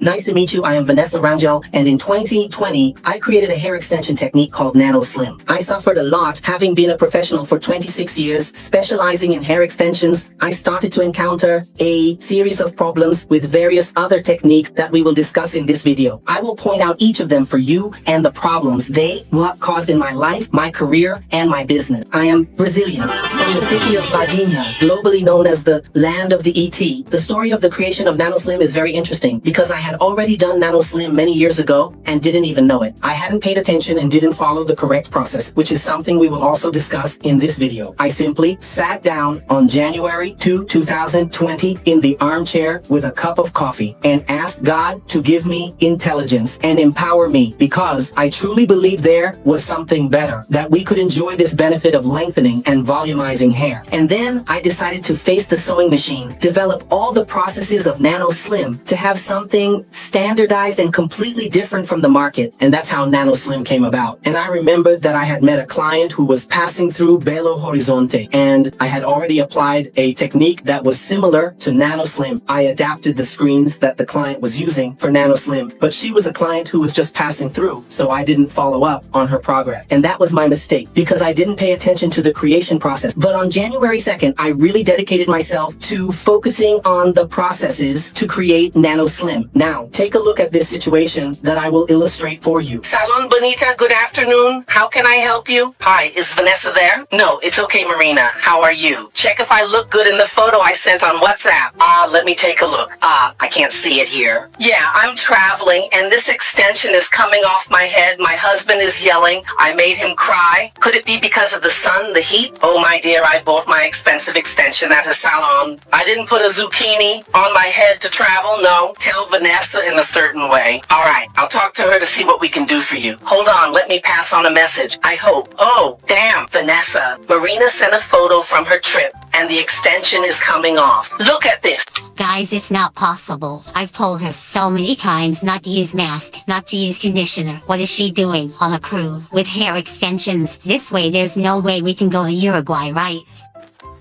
Nice to meet you. I am Vanessa Rangel, and in 2020, I created a hair extension technique called NANOslim. I suffered a lot having been a professional for 26 years, specializing in hair extensions. I started to encounter a series of problems with various other techniques that we will discuss in this video. I will point out each of them for you and the problems they caused in my life, my career, and my business. I am Brazilian, from the city of Varginha, globally known as the land of the ET. The story of the creation of NANOslim is very interesting because I had already done NANOslim many years ago and didn't even know it. I hadn't paid attention and didn't follow the correct process, which is something we will also discuss in this video. I simply sat down on January 2, 2020 in the armchair with a cup of coffee and asked God to give me intelligence and empower me, because I truly believed there was something better, that we could enjoy this benefit of lengthening and volumizing hair. And then I decided to face the sewing machine, develop all the processes of NANOslim to have something standardized and completely different from the market. And that's how NANOslim came about. And I remembered that I had met a client who was passing through Belo Horizonte, and I had already applied a technique that was similar to NANOslim. I adapted the screens that the client was using for NANOslim, but she was a client who was just passing through, so I didn't follow up on her progress. And that was my mistake, because I didn't pay attention to the creation process. But on January 2nd, I really dedicated myself to focusing on the processes to create NANOslim. Now, take a look at this situation that I will illustrate for you. Salon Bonita, good afternoon. How can I help you? Hi, is Vanessa there? No, it's okay, Marina. How are you? Check if I look good in the photo I sent on WhatsApp. Let me take a look. I can't see it here. Yeah, I'm traveling, and this extension is coming off my head. My husband is yelling. I made him cry. Could it be because of the sun, the heat? Oh, my dear, I bought my expensive extension at a salon. I didn't put a zucchini on my head to travel, no. Tell Vanessa in a certain way. All right, I'll talk to her to see what we can do for you. Hold on, let me pass on a message. I hope. Oh, damn, Vanessa. Marina sent a photo from her trip, and the extension is coming off. Look at this. Guys, it's not possible. I've told her so many times not to use mask, not to use conditioner. What is she doing on a cruise with hair extensions? This way, there's no way we can go to Uruguay, right?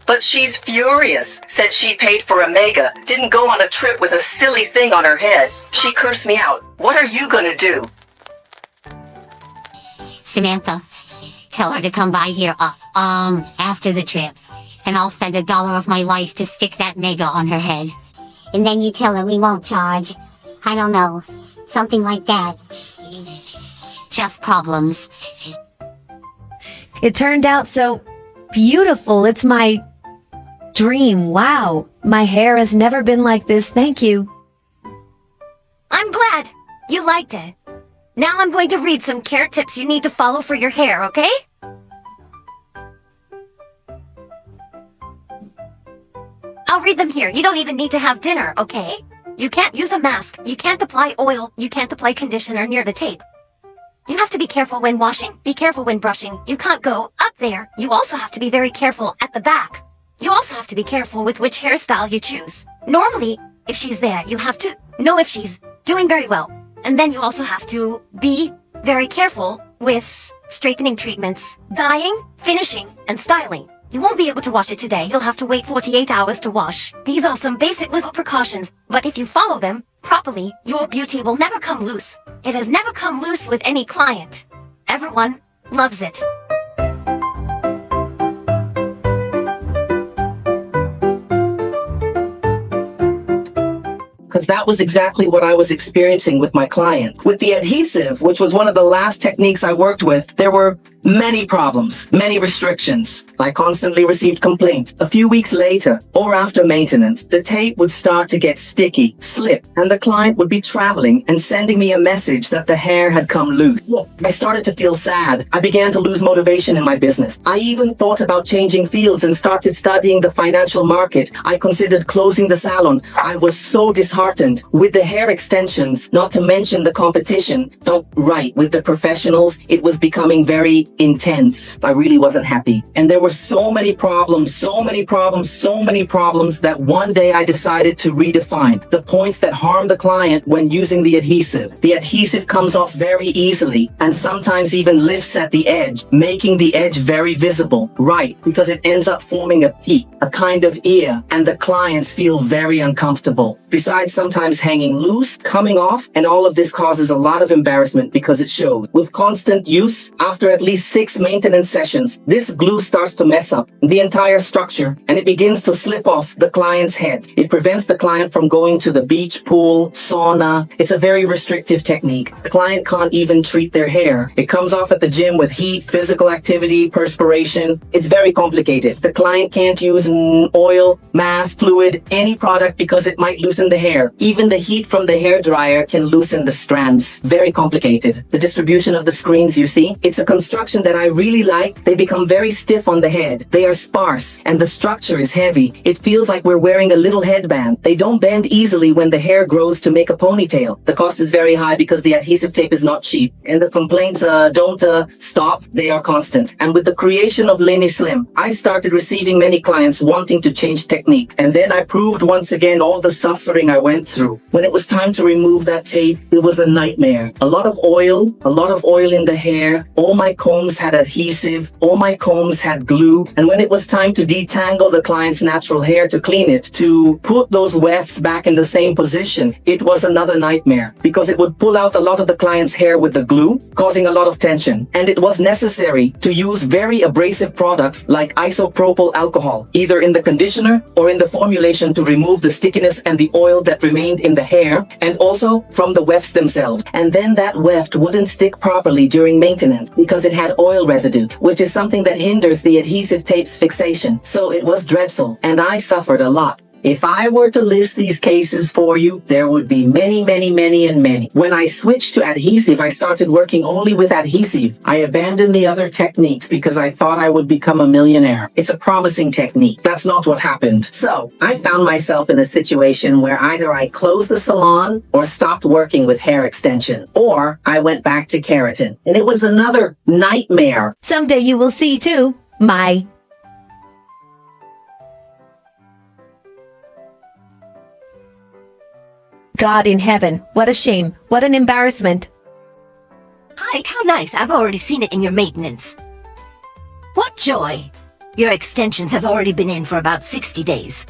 But she's furious. Said she paid for a mega, didn't go on a trip with a silly thing on her head. She cursed me out. What are you gonna do? Samantha, tell her to come by here, after the trip. And I'll spend $1 of my life to stick that mega on her head. And then you tell her we won't charge. I don't know. Something like that. Just problems. It turned out so beautiful. It's my dream. Wow. My hair has never been like this. Thank you. I'm glad you liked it. Now I'm going to read some care tips you need to follow for your hair, okay? I'll read them here. You don't even need to have dinner, okay? You can't use a mask. You can't apply oil. You can't apply conditioner near the tape. You have to be careful when washing. Be careful when brushing. You can't go up there. You also have to be very careful at the back. You also have to be careful with which hairstyle you choose. Normally, if she's there, you have to know if she's doing very well. And then you also have to be very careful with straightening treatments, dyeing, finishing, and styling. You won't be able to wash it today. You'll have to wait 48 hours to wash. These are some basic little precautions, but if you follow them properly, your beauty will never come loose. It has never come loose with any client. Everyone loves it. Because that was exactly what I was experiencing with my clients. With the adhesive, which was one of the last techniques I worked with, there were many problems, many restrictions. I constantly received complaints. A few weeks later, or after maintenance, the tape would start to get sticky, slip, and the client would be traveling and sending me a message that the hair had come loose. I started to feel sad. I began to lose motivation in my business. I even thought about changing fields and started studying the financial market. I considered closing the salon. I was so disheartened with the hair extensions, not to mention the competition. With the professionals, it was becoming very intense. I really wasn't happy. And there were so many problems that one day I decided to redefine the points that harm the client when using the adhesive. The adhesive comes off very easily and sometimes even lifts at the edge, making the edge very visible. Right, because it ends up forming a peak, a kind of ear, and the clients feel very uncomfortable. Besides sometimes hanging loose, coming off, and all of this causes a lot of embarrassment because it shows. With constant use, after at least 6 maintenance sessions, this glue starts to mess up the entire structure and it begins to slip off the client's head. It prevents the client from going to the beach, pool, sauna. It's a very restrictive technique. The client can't even treat their hair. It comes off at the gym with heat, physical activity, perspiration. It's very complicated. The client can't use oil, mask, fluid, any product because it might loosen the hair. Even the heat from the hair dryer can loosen the strands. Very complicated. The distribution of the screens, you see, it's a construction that I really like. They become very stiff on the head. They are sparse and the structure is heavy. It feels like we're wearing a little headband. They don't bend easily when the hair grows to make a ponytail. The cost is very high because the adhesive tape is not cheap. And the complaints don't stop. They are constant. And with the creation of NANOslim, I started receiving many clients wanting to change technique. And then I proved once again all the suffering I went through. When it was time to remove that tape, it was a nightmare. A lot of oil in the hair. All my combs had adhesive. All my combs had glue. And when it was time to detangle the client's natural hair to clean it, to put those wefts back in the same position, it was another nightmare because it would pull out a lot of the client's hair with the glue, causing a lot of tension. And it was necessary to use very abrasive products like isopropyl alcohol, either in the conditioner or in the formulation to remove the stickiness and the oil that remained in the hair and also from the wefts themselves. And then that weft wouldn't stick properly during maintenance because it had oil residue, which is something that hinders the adhesive tape's fixation. So it was dreadful and I suffered a lot. If I were to list these cases for you, there would be many. When I switched to adhesive, I started working only with adhesive. I abandoned the other techniques because I thought I would become a millionaire. It's a promising technique. That's not what happened. So I found myself in a situation where either I closed the salon or stopped working with hair extension, or I went back to keratin. And it was another nightmare. Someday you will see too, my God in heaven, what a shame, what an embarrassment. Hi, how nice. I've already seen it in your maintenance. What joy! Your extensions have already been in for about 60 days.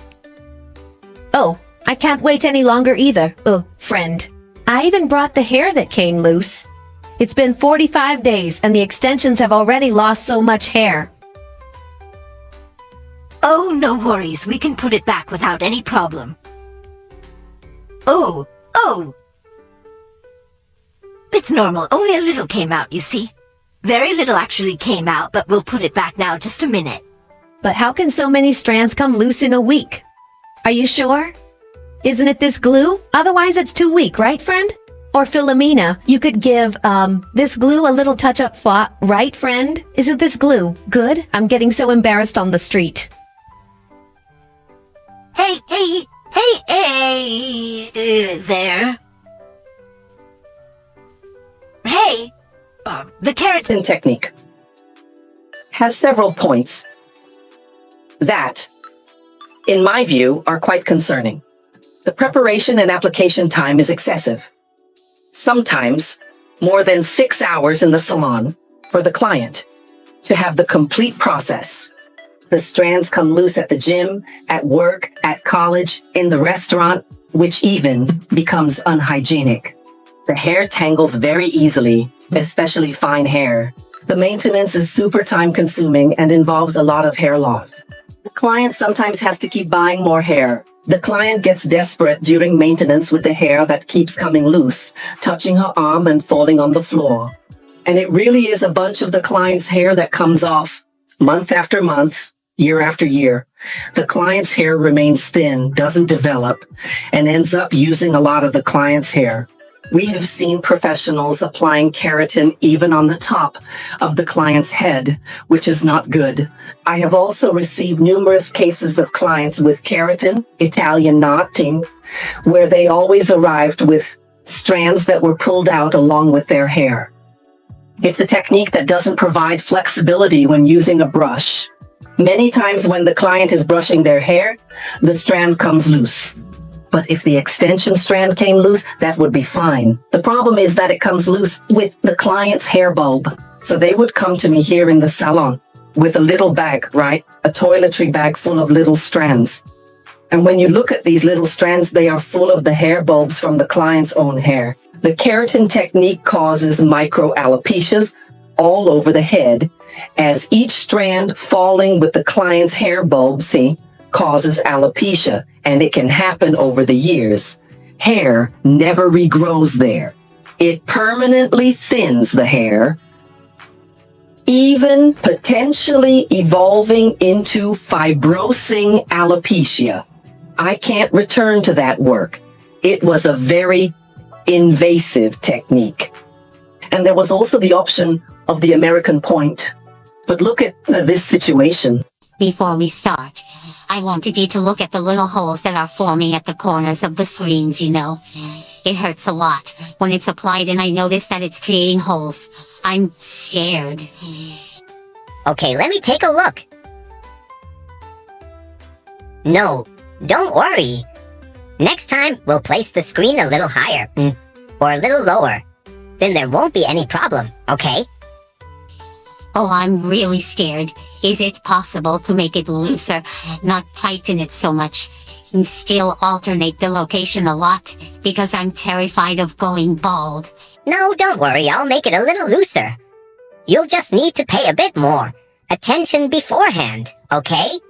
Oh, I can't wait any longer either. Oh, friend. I even brought the hair that came loose. It's been 45 days and the extensions have already lost so much hair. Oh, no worries. We can put it back without any problem. Oh! It's normal. Only a little came out, you see. Very little actually came out, but we'll put it back now. Just a minute. But how can so many strands come loose in a week? Are you sure? Isn't it this glue? Otherwise it's too weak, right, friend? Or Philomena, you could give, this glue a little touch-up thought, right, friend? Isn't this glue good? I'm getting so embarrassed on the street. Hey, there. Hey, the keratin Technique has several points that, in my view, are quite concerning. The preparation and application time is excessive. Sometimes more than 6 hours in the salon for the client to have the complete process. The strands come loose at the gym, at work, at college, in the restaurant, which even becomes unhygienic. The hair tangles very easily, especially fine hair. The maintenance is super time consuming and involves a lot of hair loss. The client sometimes has to keep buying more hair. The client gets desperate during maintenance with the hair that keeps coming loose, touching her arm and falling on the floor. And it really is a bunch of the client's hair that comes off month after month, year after year. The client's hair remains thin, doesn't develop, and ends up using a lot of the client's hair. We have seen professionals applying keratin even on the top of the client's head, which is not good. I have also received numerous cases of clients with keratin, Italian knotting, where they always arrived with strands that were pulled out along with their hair. It's a technique that doesn't provide flexibility when using a brush. Many times when the client is brushing their hair, the strand comes loose. But if the extension strand came loose, that would be fine. The problem is that it comes loose with the client's hair bulb. So they would come to me here in the salon with a little bag, right? A toiletry bag full of little strands. And when you look at these little strands, they are full of the hair bulbs from the client's own hair. The keratin technique causes microalopecias all over the head, as each strand falling with the client's hair bulb, causes alopecia, and it can happen over the years. Hair never regrows there. It permanently thins the hair, even potentially evolving into fibrosing alopecia. I can't return to that work. It was a very invasive technique. And there was also the option of the American point. But look at this situation. Before we start, I wanted you to look at the little holes that are forming at the corners of the screens, you know. It hurts a lot when it's applied, and I notice that it's creating holes. I'm scared. Okay, let me take a look. No, don't worry. Next time, we'll place the screen a little higher, or a little lower. Then there won't be any problem, okay? Oh, I'm really scared. Is it possible to make it looser, not tighten it so much, and still alternate the location a lot? Because I'm terrified of going bald. No, don't worry, I'll make it a little looser. You'll just need to pay a bit more attention beforehand, okay?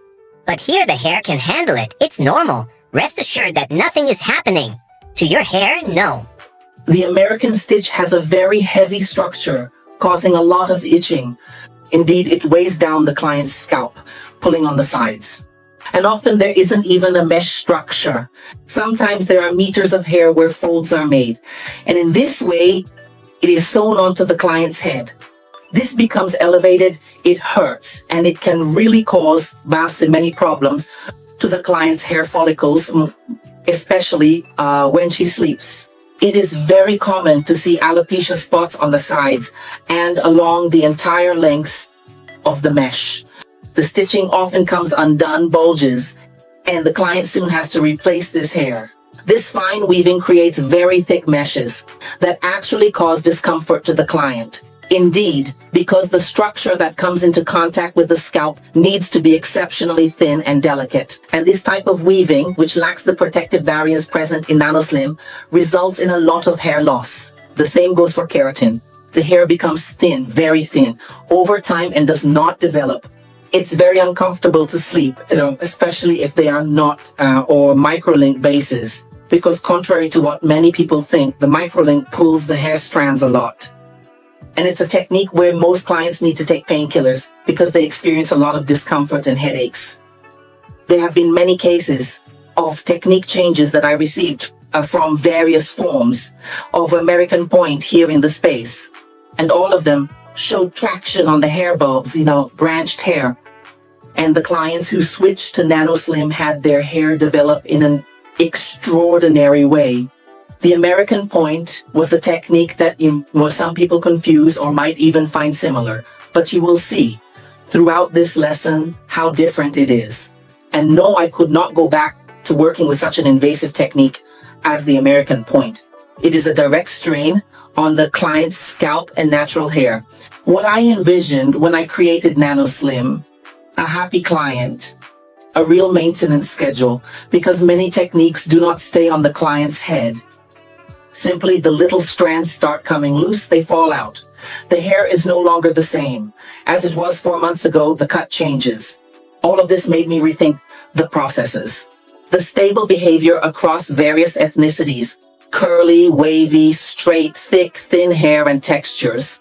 But here the hair can handle it. It's normal. Rest assured that nothing is happening. To your hair, no. The American stitch has a very heavy structure, causing a lot of itching. Indeed, it weighs down the client's scalp, pulling on the sides. And often there isn't even a mesh structure. Sometimes there are meters of hair where folds are made. And in this way, it is sewn onto the client's head. This becomes elevated, it hurts, and it can really cause many problems to the client's hair follicles, especially when she sleeps. It is very common to see alopecia spots on the sides and along the entire length of the mesh. The stitching often comes undone, bulges, and the client soon has to replace this hair. This fine weaving creates very thick meshes that actually cause discomfort to the client. Indeed, because the structure that comes into contact with the scalp needs to be exceptionally thin and delicate. And this type of weaving, which lacks the protective barriers present in NanoSlim, results in a lot of hair loss. The same goes for keratin. The hair becomes thin, very thin, over time and does not develop. It's very uncomfortable to sleep, especially if they are not or microlink bases, because contrary to what many people think, the microlink pulls the hair strands a lot. And it's a technique where most clients need to take painkillers because they experience a lot of discomfort and headaches. There have been many cases of technique changes that I received from various forms of American point here in the space. And all of them showed traction on the hair bulbs, branched hair. And the clients who switched to NanoSlim had their hair develop in an extraordinary way. The American point was a technique that some people confuse or might even find similar, but you will see throughout this lesson how different it is. And no, I could not go back to working with such an invasive technique as the American point. It is a direct strain on the client's scalp and natural hair. What I envisioned when I created NanoSlim, a happy client, a real maintenance schedule, because many techniques do not stay on the client's head. Simply the little strands start coming loose, they fall out. The hair is no longer the same. As it was 4 months ago, the cut changes. All of this made me rethink the processes. The stable behavior across various ethnicities, curly, wavy, straight, thick, thin hair and textures.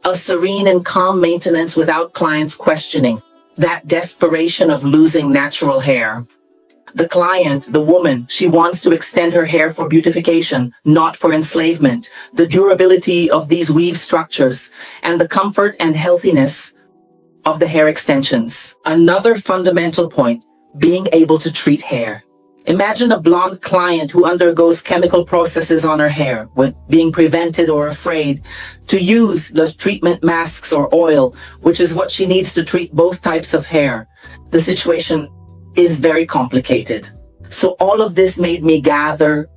A serene and calm maintenance without clients questioning. That desperation of losing natural hair. The client, the woman, she wants to extend her hair for beautification, not for enslavement. The durability of these weave structures and the comfort and healthiness of the hair extensions. Another fundamental point, being able to treat hair. Imagine a blonde client who undergoes chemical processes on her hair, with being prevented or afraid to use the treatment masks or oil, which is what she needs to treat both types of hair. The situation is very complicated. So all of this made me gather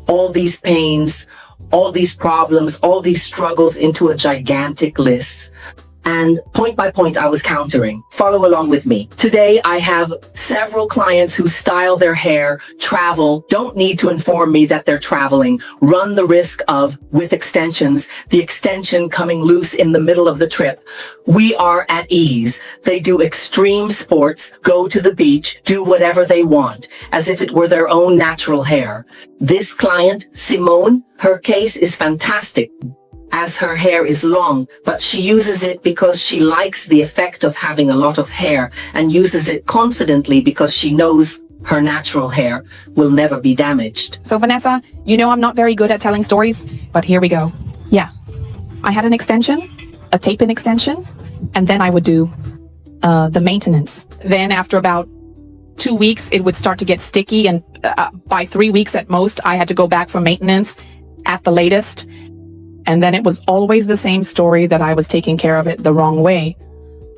all these pains, all these problems, all these struggles into a gigantic list. And point by point, I was countering. Follow along with me. Today, I have several clients who style their hair, travel, don't need to inform me that they're traveling, run the risk of, with extensions, the extension coming loose in the middle of the trip. We are at ease. They do extreme sports, go to the beach, do whatever they want, as if it were their own natural hair. This client, Simone, her case is fantastic, as her hair is long, but she uses it because she likes the effect of having a lot of hair and uses it confidently because she knows her natural hair will never be damaged. So Vanessa, you know I'm not very good at telling stories, but here we go. Yeah, I had an extension, a tape-in extension, and then I would do the maintenance. Then after about 2 weeks, it would start to get sticky, and by 3 weeks at most, I had to go back for maintenance at the latest. And then it was always the same story, that I was taking care of it the wrong way,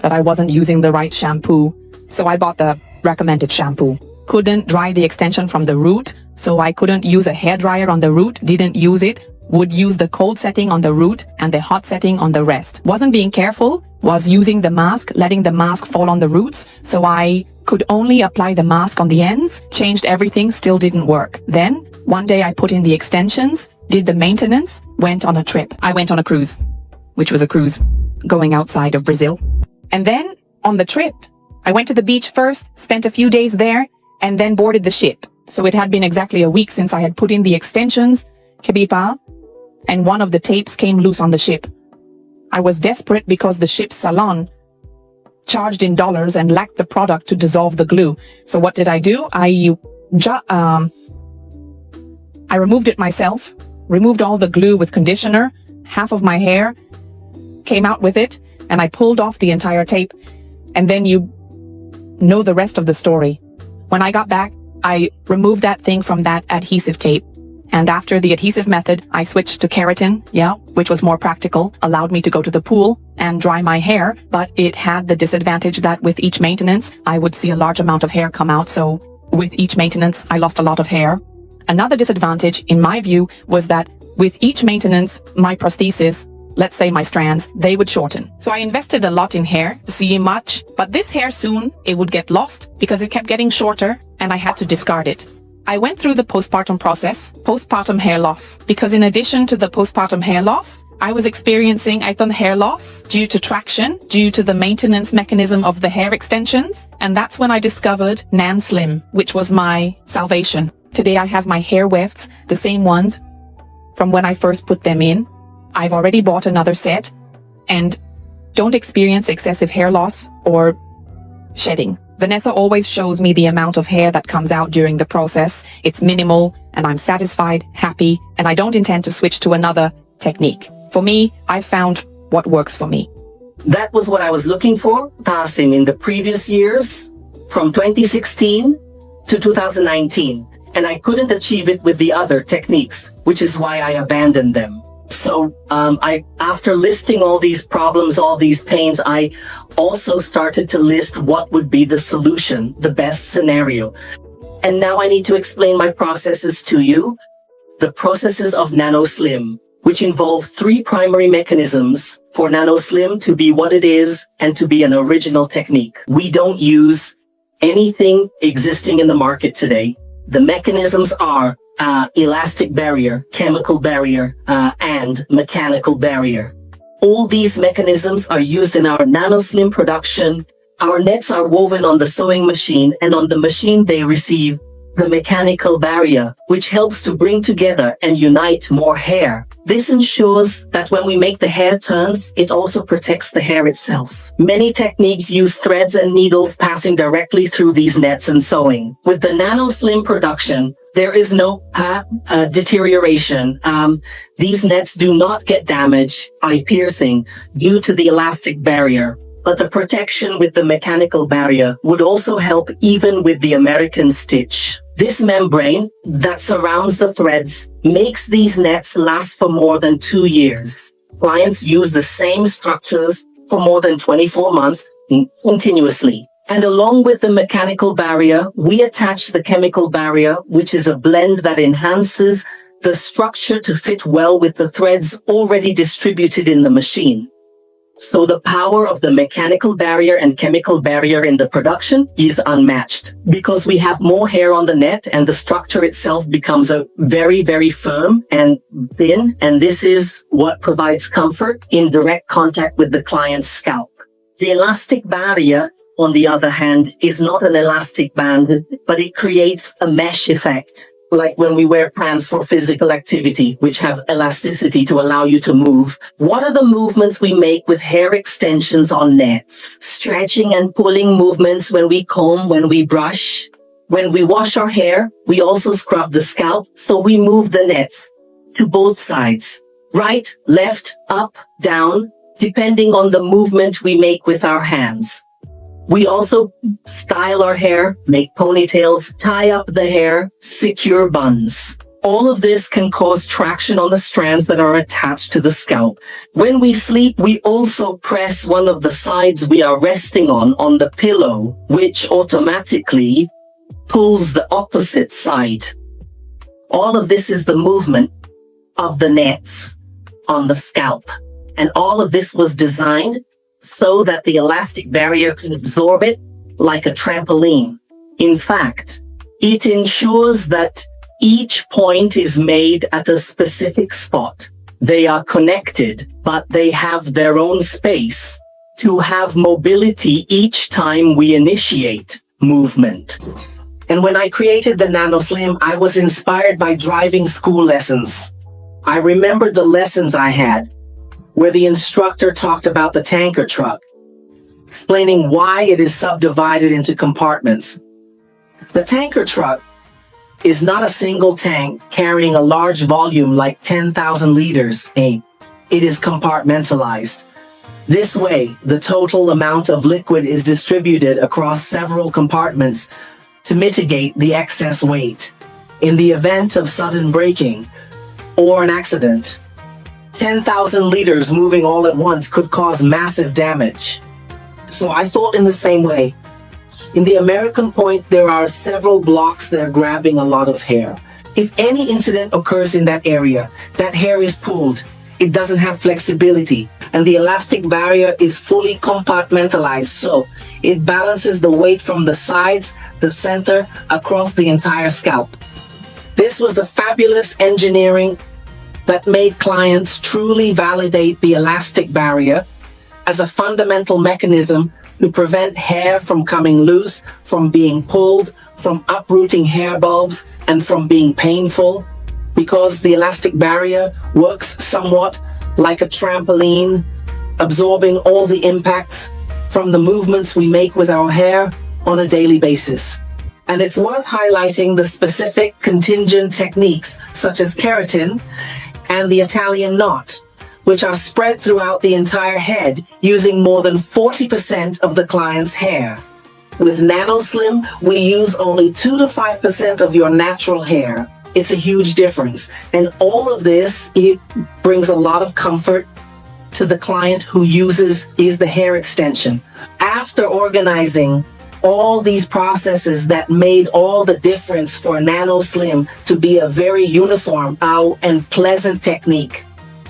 that I wasn't using the right shampoo. So I bought the recommended shampoo. Couldn't dry the extension from the root, so I couldn't use a hairdryer on the root, didn't use it, would use the cold setting on the root and the hot setting on the rest. Wasn't being careful, was using the mask, letting the mask fall on the roots, so I could only apply the mask on the ends, changed everything, still didn't work. Then, one day I put in the extensions, did the maintenance, went on a trip. I went on a cruise, which was a cruise going outside of Brazil. And then, on the trip, I went to the beach first, spent a few days there, and then boarded the ship. So it had been exactly a week since I had put in the extensions, Kebipa, and one of the tapes came loose on the ship. I was desperate because the ship's salon charged in dollars and lacked the product to dissolve the glue. So what did I do? I removed it myself, removed all the glue with conditioner, half of my hair came out with it, and I pulled off the entire tape. And then you know the rest of the story. When I got back, I removed that thing from that adhesive tape. And after the adhesive method, I switched to keratin, which was more practical, allowed me to go to the pool and dry my hair, but it had the disadvantage that with each maintenance, I would see a large amount of hair come out. So with each maintenance, I lost a lot of hair. Another disadvantage, in my view, was that with each maintenance, my prosthesis, let's say my strands, they would shorten. So I invested a lot in hair, see much, but this hair soon, it would get lost because it kept getting shorter and I had to discard it. I went through the postpartum process, postpartum hair loss, because in addition to the postpartum hair loss, I was experiencing hair loss due to traction, due to the maintenance mechanism of the hair extensions. And that's when I discovered NANOslim, which was my salvation. Today I have my hair wefts, the same ones from when I first put them in. I've already bought another set and don't experience excessive hair loss or shedding. Vanessa always shows me the amount of hair that comes out during the process. It's minimal and I'm satisfied, happy, and I don't intend to switch to another technique. For me, I've found what works for me. That was what I was looking for, passing in the previous years from 2016 to 2019. And I couldn't achieve it with the other techniques, which is why I abandoned them. So after listing all these problems, all these pains, I also started to list what would be the solution, the best scenario. And now I need to explain my processes to you. The processes of NANOslim, which involve 3 primary mechanisms for NANOslim to be what it is and to be an original technique. We don't use anything existing in the market today. The mechanisms are elastic barrier, chemical barrier, and mechanical barrier. All these mechanisms are used in our NANOslim production. Our nets are woven on the sewing machine, and on the machine they receive the mechanical barrier, which helps to bring together and unite more hair. This ensures that when we make the hair turns, it also protects the hair itself. Many techniques use threads and needles passing directly through these nets and sewing. With the NANOslim production, there is no deterioration. These nets do not get damaged by piercing due to the elastic barrier. But the protection with the mechanical barrier would also help even with the American stitch. This membrane that surrounds the threads makes these nets last for more than 2 years. Clients use the same structures for more than 24 months continuously. And along with the mechanical barrier, we attach the chemical barrier, which is a blend that enhances the structure to fit well with the threads already distributed in the machine. So the power of the mechanical barrier and chemical barrier in the production is unmatched because we have more hair on the net and the structure itself becomes a very, very firm and thin. And this is what provides comfort in direct contact with the client's scalp. The elastic barrier, on the other hand, is not an elastic band, but it creates a mesh effect. Like when we wear pants for physical activity, which have elasticity to allow you to move. What are the movements we make with hair extensions on nets? Stretching and pulling movements when we comb, when we brush. When we wash our hair, we also scrub the scalp, so we move the nets to both sides. Right, left, up, down, depending on the movement we make with our hands. We also style our hair, make ponytails, tie up the hair, secure buns. All of this can cause traction on the strands that are attached to the scalp. When we sleep, we also press one of the sides we are resting on the pillow, which automatically pulls the opposite side. All of this is the movement of the nets on the scalp. And all of this was designed so that the elastic barrier can absorb it like a trampoline. In fact, it ensures that each point is made at a specific spot. They are connected, but they have their own space to have mobility each time we initiate movement. And when I created the NANOslim, I was inspired by driving school lessons. I remembered the lessons I had, where the instructor talked about the tanker truck, explaining why it is subdivided into compartments. The tanker truck is not a single tank carrying a large volume like 10,000 liters. It is compartmentalized. This way, the total amount of liquid is distributed across several compartments to mitigate the excess weight. In the event of sudden braking or an accident, 10,000 liters moving all at once could cause massive damage. So I thought in the same way. In the American Point, there are several blocks that are grabbing a lot of hair. If any incident occurs in that area, that hair is pulled. It doesn't have flexibility, and the elastic barrier is fully compartmentalized, so it balances the weight from the sides, the center, across the entire scalp. This was the fabulous engineering that made clients truly validate the elastic barrier as a fundamental mechanism to prevent hair from coming loose, from being pulled, from uprooting hair bulbs, and from being painful, because the elastic barrier works somewhat like a trampoline, absorbing all the impacts from the movements we make with our hair on a daily basis. And it's worth highlighting the specific contingent techniques such as keratin and the Italian knot, which are spread throughout the entire head using more than 40% of the client's hair. With NANOslim, we use only 2 to 5% of your natural hair. It's a huge difference. And all of this, it brings a lot of comfort to the client who uses the hair extension. After organizing all these processes that made all the difference for NANOslim to be a very uniform and pleasant technique.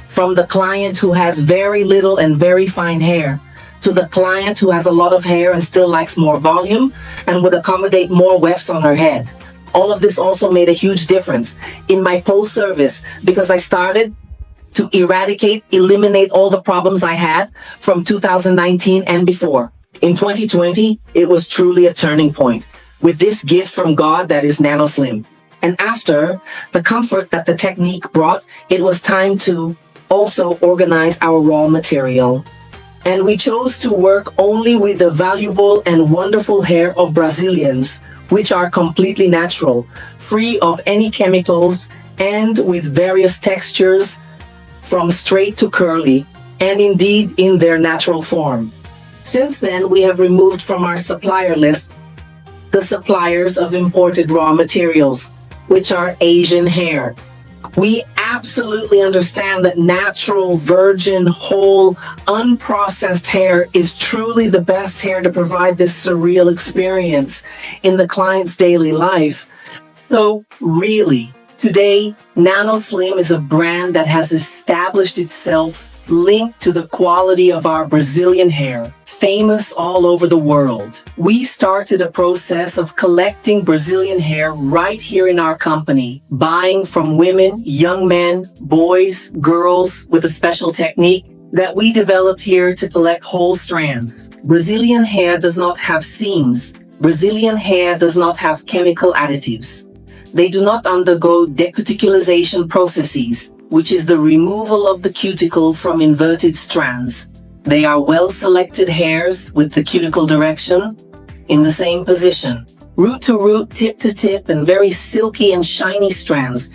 From the client who has very little and very fine hair, to the client who has a lot of hair and still likes more volume and would accommodate more wefts on her head. All of this also made a huge difference in my post-service because I started to eliminate all the problems I had from 2019 and before. In 2020, it was truly a turning point with this gift from God that is NANOslim. And after the comfort that the technique brought, it was time to also organize our raw material. And we chose to work only with the valuable and wonderful hair of Brazilians, which are completely natural, free of any chemicals, and with various textures from straight to curly, and indeed in their natural form. Since then, we have removed from our supplier list the suppliers of imported raw materials, which are Asian hair. We absolutely understand that natural, virgin, whole, unprocessed hair is truly the best hair to provide this surreal experience in the client's daily life. So really, today, NANOslim is a brand that has established itself linked to the quality of our Brazilian hair, famous all over the world. We started a process of collecting Brazilian hair right here in our company, buying from women, young men, boys, girls with a special technique that we developed here to collect whole strands. Brazilian hair does not have seams. Brazilian hair does not have chemical additives. They do not undergo decuticulization processes, which is the removal of the cuticle from inverted strands. They are well-selected hairs with the cuticle direction in the same position, root to root, tip to tip, and very silky and shiny strands.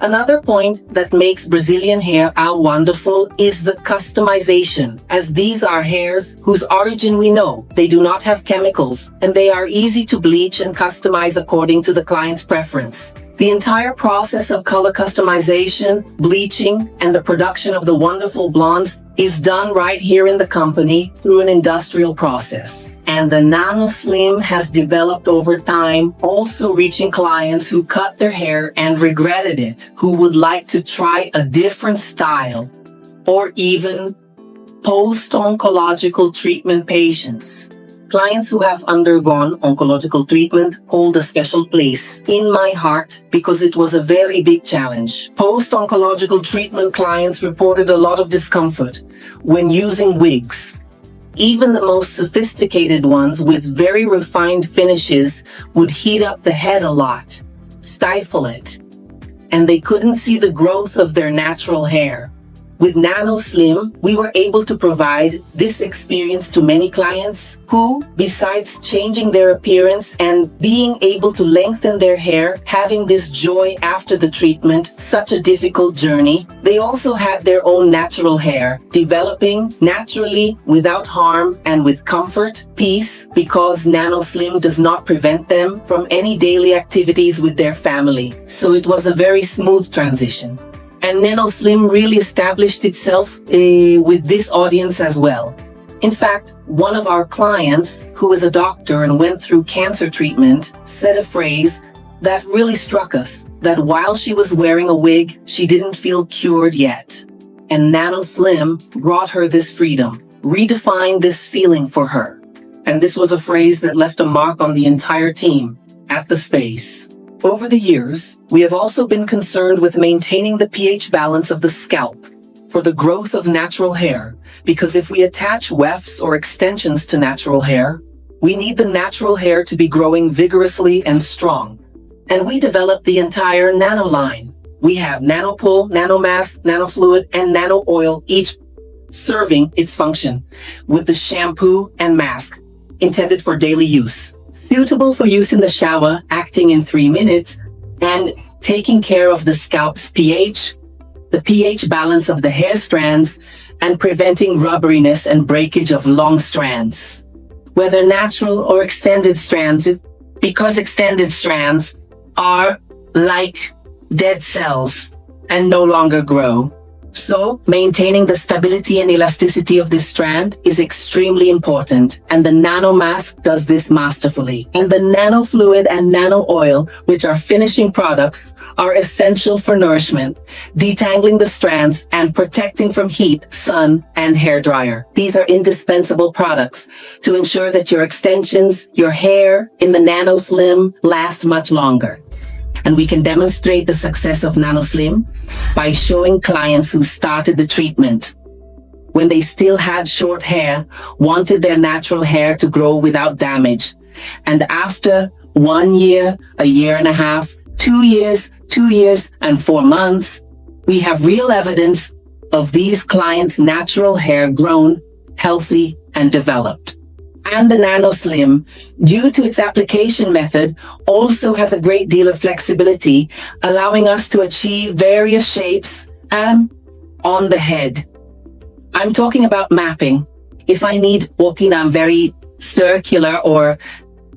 Another point that makes Brazilian hair wonderful is the customization, as these are hairs whose origin we know. They do not have chemicals, and they are easy to bleach and customize according to the client's preference. The entire process of color customization, bleaching, and the production of the wonderful blondes is done right here in the company through an industrial process. And the NANOslim has developed over time, also reaching clients who cut their hair and regretted it, who would like to try a different style, or even post-oncological treatment patients. Clients who have undergone oncological treatment hold a special place in my heart because it was a very big challenge. Post-oncological treatment clients reported a lot of discomfort when using wigs. Even the most sophisticated ones with very refined finishes would heat up the head a lot, stifle it, and they couldn't see the growth of their natural hair. With NANOslim, we were able to provide this experience to many clients who, besides changing their appearance and being able to lengthen their hair, having this joy after the treatment, such a difficult journey, they also had their own natural hair, developing naturally without harm and with comfort, peace, because NANOslim does not prevent them from any daily activities with their family. So it was a very smooth transition. And NANOslim really established itself with this audience as well. In fact, one of our clients, who is a doctor and went through cancer treatment, said a phrase that really struck us, that while she was wearing a wig, she didn't feel cured yet. And NANOslim brought her this freedom, redefined this feeling for her. And this was a phrase that left a mark on the entire team at the space. Over the years, we have also been concerned with maintaining the pH balance of the scalp for the growth of natural hair, because if we attach wefts or extensions to natural hair, we need the natural hair to be growing vigorously and strong. And we developed the entire nano line. We have NanoPull, NanoMask, NanoFluid, and NanoOil, each serving its function, with the shampoo and mask intended for daily use. Suitable for use in the shower, acting in 3 minutes, and taking care of the scalp's pH, the pH balance of the hair strands, and preventing rubberiness and breakage of long strands. Whether natural or extended strands, because extended strands are like dead cells and no longer grow. So, maintaining the stability and elasticity of this strand is extremely important, and the NanoMask does this masterfully. And the NanoFluid and NanoOil, which are finishing products, are essential for nourishment, detangling the strands and protecting from heat, sun, and hair dryer. These are indispensable products to ensure that your extensions, your hair in the NANOslim last much longer. And we can demonstrate the success of NANOslim by showing clients who started the treatment when they still had short hair, wanted their natural hair to grow without damage. And after 1 year, a year and a half, 2 years, 2 years, and 4 months, we have real evidence of these clients' natural hair grown, healthy, and developed. And the NANOslim, due to its application method, also has a great deal of flexibility, allowing us to achieve various shapes on the head. I'm talking about mapping. If I need, I'm very circular or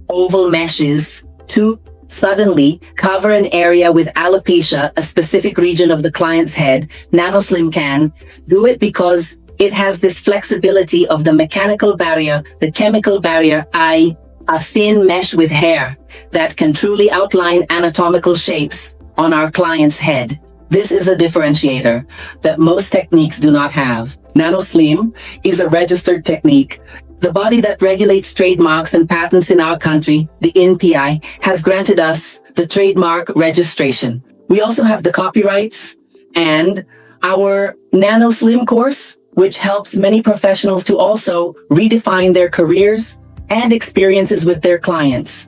oval meshes to suddenly cover an area with alopecia, a specific region of the client's head, NANOslim can do it because it has this flexibility of the mechanical barrier, the chemical barrier, a thin mesh with hair that can truly outline anatomical shapes on our client's head. This is a differentiator that most techniques do not have. NANOslim is a registered technique. The body that regulates trademarks and patents in our country, the NPI, has granted us the trademark registration. We also have the copyrights and our NANOslim course, which helps many professionals to also redefine their careers and experiences with their clients.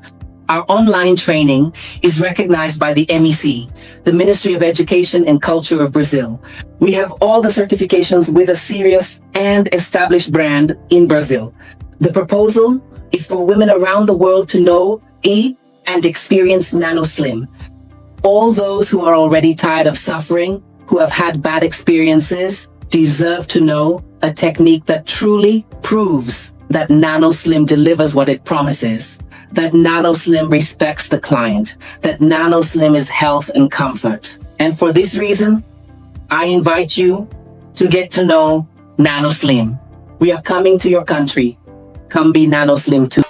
Our online training is recognized by the MEC, the Ministry of Education and Culture of Brazil. We have all the certifications with a serious and established brand in Brazil. The proposal is for women around the world to know and experience NANOslim. All those who are already tired of suffering, who have had bad experiences, deserve to know a technique that truly proves that NANOslim delivers what it promises, that NANOslim respects the client, that NANOslim is health and comfort. And for this reason, I invite you to get to know NANOslim. We are coming to your country. Come be NANOslim too.